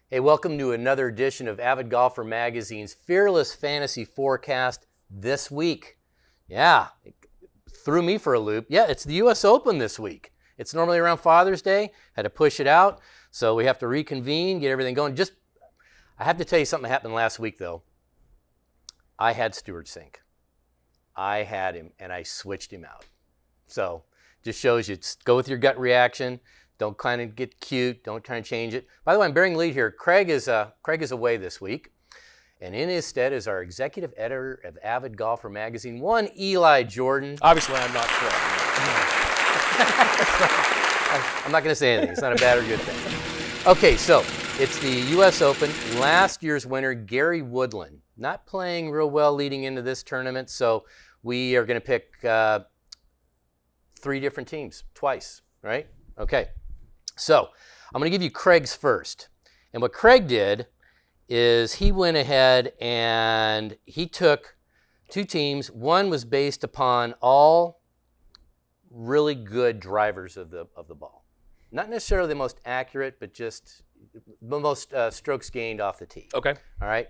Hey, welcome to another edition of Avidgolfer Magazine's Fearless Fantasy Forecast this week. Yeah, it threw me for a loop. Yeah, it's the U.S. Open this week. It's normally around Father's Day. Had to push it out, so we have to reconvene, get everything going. I have to tell you something that happened last week, though. I had Stewart Cink. I had him, and I switched him out. So just shows you, go with your gut reaction. Don't kind of get cute. Don't try and change it. By the way, I'm bearing lead here. Craig is away this week. And in his stead is our executive editor of Avidgolfer Magazine, one Eli Jordan. Obviously, I'm not Craig. I'm not going to say anything. It's not a bad or good thing. Okay, so it's the U.S. Open. Last year's winner, Gary Woodland, not playing real well leading into this tournament. So we are going to pick 3 different teams twice, right? Okay. So I'm going to give you Craig's first. And what Craig did is he went ahead and he took 2 teams. One was based upon all really good drivers of the ball. Not necessarily the most accurate, but just the most strokes gained off the tee. Okay. All right.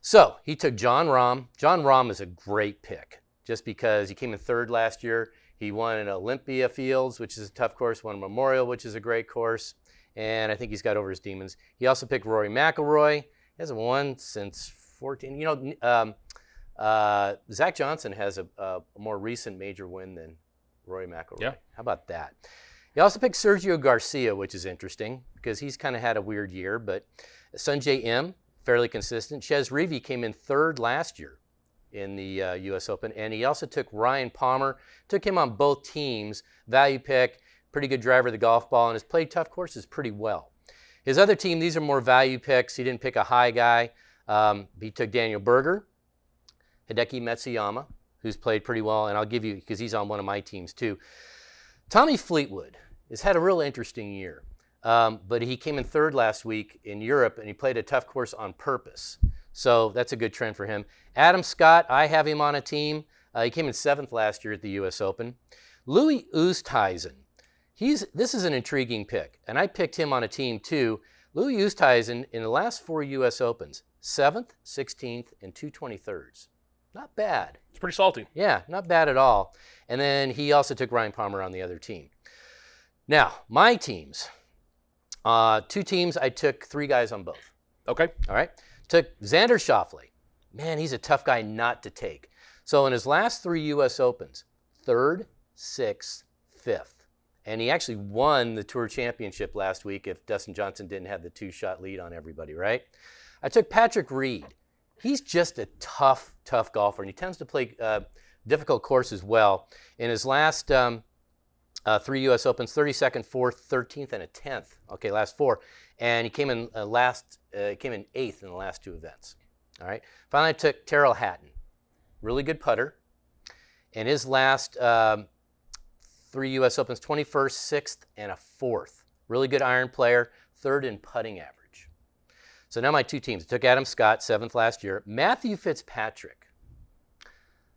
So he took Jon Rahm. Jon Rahm is a great pick just because he came in 3rd last year. He won an Olympia Fields, which is a tough course, won a Memorial, which is a great course, and I think he's got over his demons. He also picked Rory McIlroy. He hasn't won since 14. You know, Zach Johnson has a more recent major win than Rory McIlroy. Yeah. How about that? He also picked Sergio Garcia, which is interesting because he's kind of had a weird year, but Sungjae Im, fairly consistent. Chez Reavie came in 3rd last year in the U.S. Open, and he also took Ryan Palmer, took him on both teams, value pick, pretty good driver of the golf ball, and has played tough courses pretty well. His other team, these are more value picks. He didn't pick a high guy. He took Daniel Berger, Hideki Matsuyama, who's played pretty well, and I'll give you, because he's on one of my teams too. Tommy Fleetwood has had a real interesting year, but he came in 3rd last week in Europe, and he played a tough course on purpose. So that's a good trend for him. Adam Scott, I have him on a team. He came in 7th last year at the U.S. Open. Louis Oosthuizen, this is an intriguing pick, and I picked him on a team too. Louis Oosthuizen in the last 4 U.S. Opens, 7th, 16th, and 2 23rds. Not bad. It's pretty salty. Yeah, not bad at all. And then he also took Ryan Palmer on the other team. Now, my teams. 2 teams, I took 3 guys on both. Okay. All right. Took Xander Schauffele. Man, he's a tough guy not to take. So in his last 3 U.S. Opens, 3rd, 6th, 5th. And he actually won the Tour Championship last week if Dustin Johnson didn't have the 2-shot lead on everybody, right? I took Patrick Reed. He's just a tough golfer, and he tends to play difficult courses well. In his last 3 U.S. Opens, 32nd, 4th, 13th, and a 10th. Okay, last 4. And he came in 8th in the last 2 events. All right. Finally, I took Terrell Hatton, really good putter. And his last 3 U.S. Opens, 21st, 6th, and a 4th. Really good iron player, 3rd in putting average. So now my 2 teams. I took Adam Scott, 7th last year. Matthew Fitzpatrick,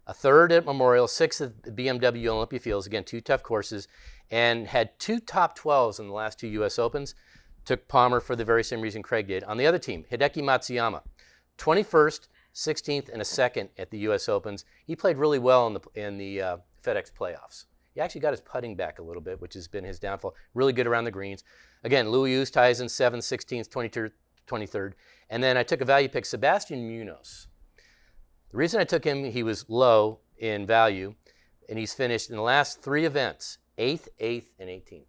a 3rd at Memorial, 6th at BMW Olympia Fields. Again, 2 tough courses, and had 2 top 12s in the last 2 U.S. Opens. Took Palmer for the very same reason Craig did. On the other team, Hideki Matsuyama, 21st, 16th, and a 2nd at the U.S. Opens. He played really well in the FedEx playoffs. He actually got his putting back a little bit, which has been his downfall. Really good around the greens. Again, Louis Oosthuizen, 7th, 16th, 23rd. And then I took a value pick, Sebastian Munoz. The reason I took him, he was low in value, and he's finished in the last 3 events, 8th, 8th, and 18th.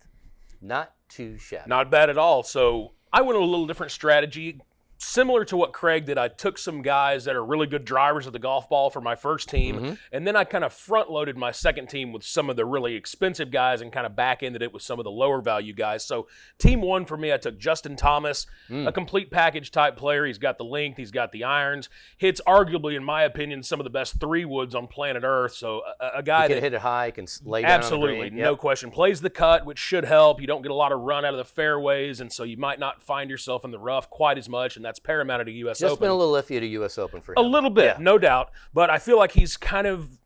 Not too shabby. Not bad at all. So I went a little different strategy. Similar to what Craig did, I took some guys that are really good drivers of the golf ball for my first team, and then I kind of front-loaded my second team with some of the really expensive guys and kind of back-ended it with some of the lower-value guys. So team 1 for me, I took Justin Thomas, a complete package type player. He's got the length, he's got the irons. Hits arguably, in my opinion, some of the best 3-woods on planet Earth. So a guy that can hit it high, can lay down absolutely, on the green. No question. Plays the cut, which should help. You don't get a lot of run out of the fairways, and so you might not find yourself in the rough quite as much, and That's paramount at a U.S. Just Open. been a little iffy at a U.S. Open for him. A little bit, Yeah. no doubt. But I feel like he's kind of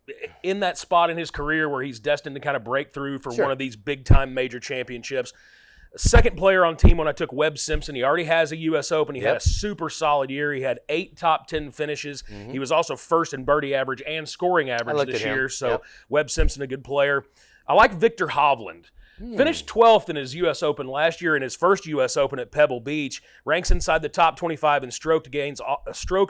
in that spot in his career where he's destined to kind of break through for Sure. one of these big-time major championships. Second player on team when I took Webb Simpson. He already has a U.S. Open. He had a super solid year. He had 8 top 10 finishes. He was also first in birdie average and scoring average looked this at him. year. So Yep. Webb Simpson, a good player. I like Victor Hovland. Finished 12th in his U.S. Open last year in his first U.S. Open at Pebble Beach. Ranks inside the top 25 in strokes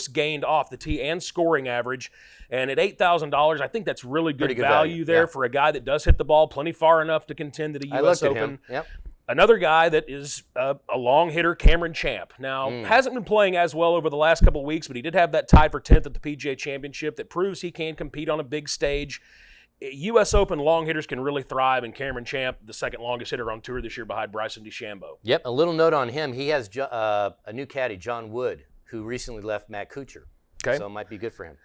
gained off the tee and scoring average. And at $8,000, I think that's really good, Pretty good value value, there yeah. for a guy that does hit the ball plenty far enough to contend at a I U.S. looked at Open. him. Yep. Another guy that is a long hitter, Cameron Champ. Now, hasn't been playing as well over the last couple of weeks, but he did have that tie for 10th at the PGA Championship that proves he can compete on a big stage. U.S. Open long hitters can really thrive, and Cameron Champ, the second longest hitter on tour this year behind Bryson DeChambeau. Yep. A little note on him. He has a new caddy, John Wood, who recently left Matt Kuchar. Okay. So it might be good for him.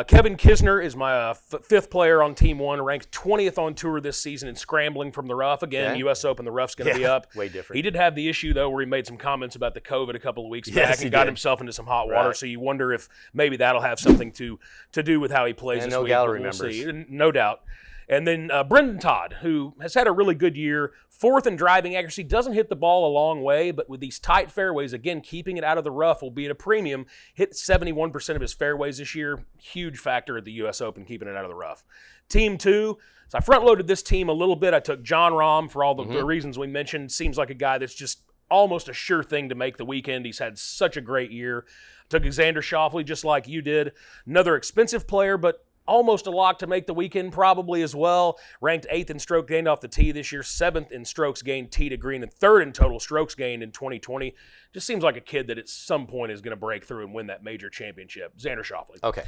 Kevin Kisner is my fifth player on Team 1, ranked 20th on tour this season and scrambling from the rough. Again, Okay. U.S. Open, the rough's going to be up. Way different. He did have the issue, though, where he made some comments about the COVID a couple of weeks Yes, back he and got did. himself into some hot water. Right. So you wonder if maybe that'll have something to do with how he plays And this no week. gallery but we'll members. see. No doubt. And then Brendan Todd, who has had a really good year, 4th in driving accuracy, doesn't hit the ball a long way, but with these tight fairways, again, keeping it out of the rough will be at a premium. Hit 71% of his fairways this year. Huge factor at the U.S. Open, keeping it out of the rough. Team 2, so I front-loaded this team a little bit. I took John Rahm for all the reasons we mentioned. Seems like a guy that's just almost a sure thing to make the weekend. He's had such a great year. Took Xander Schauffele just like you did. Another expensive player, but almost a lock to make the weekend probably as well. Ranked 8th in stroke gained off the tee this year, 7th in strokes gained tee to green, and 3rd in total strokes gained in 2020. Just seems like a kid that at some point is going to break through and win that major championship. Xander Schauffele. Okay.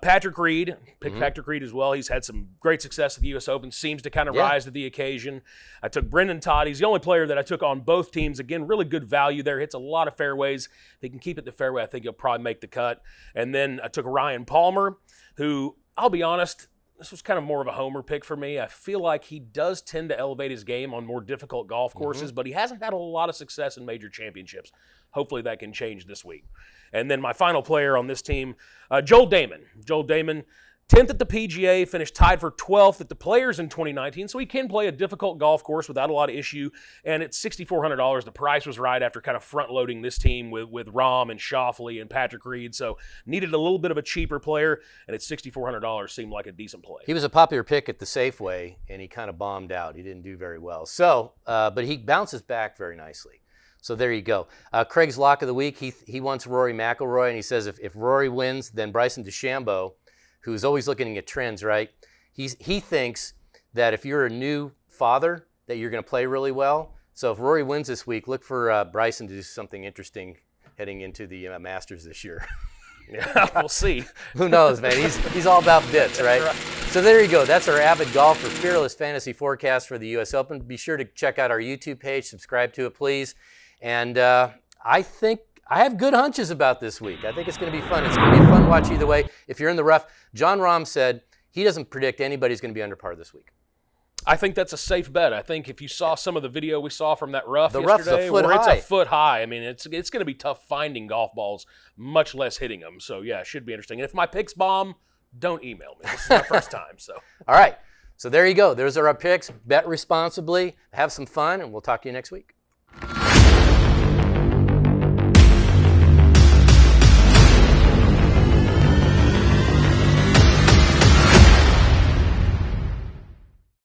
Patrick Reed, picked Patrick Reed as well. He's had some great success at the U.S. Open, seems to kind of rise to the occasion. I took Brendan Todd. He's the only player that I took on both teams. Again, really good value there. Hits a lot of fairways. If he can keep it the fairway, I think he'll probably make the cut. And then I took Ryan Palmer, who, I'll be honest, this was kind of more of a homer pick for me. I feel like he does tend to elevate his game on more difficult golf courses, but he hasn't had a lot of success in major championships. Hopefully that can change this week. And then my final player on this team, Joel Damon. Joel Damon, 10th at the PGA, finished tied for 12th at the Players in 2019, so he can play a difficult golf course without a lot of issue. And at $6,400, the price was right after kind of front-loading this team with Rahm and Schauffele and Patrick Reed, so needed a little bit of a cheaper player, and at $6,400 seemed like a decent play. He was a popular pick at the Safeway, and he kind of bombed out. He didn't do very well. So, but he bounces back very nicely. So there you go. Craig's lock of the week, he wants Rory McIlroy, and he says if Rory wins, then Bryson DeChambeau, who's always looking at trends, right? He thinks that if you're a new father, that you're going to play really well. So if Rory wins this week, look for Bryson to do something interesting heading into the Masters this year. Yeah, we'll see. Who knows, man? He's all about bits, right? Right. So there you go. That's our Avid Golfer Fearless Fantasy Forecast for the U.S. Open. Be sure to check out our YouTube page. Subscribe to it, please. And I think I have good hunches about this week. I think it's going to be fun. It's going to be a fun watch either way. If you're in the rough, John Rahm said he doesn't predict anybody's going to be under par this week. I think that's a safe bet. I think if you saw some of the video we saw from that rough The rough's a yesterday, foot where high. it's a foot high, I mean, it's going to be tough finding golf balls, much less hitting them. So, yeah, it should be interesting. And if my picks bomb, don't email me. This is my first time. So, All right. So there you go. Those are our picks. Bet responsibly. Have some fun, and we'll talk to you next week.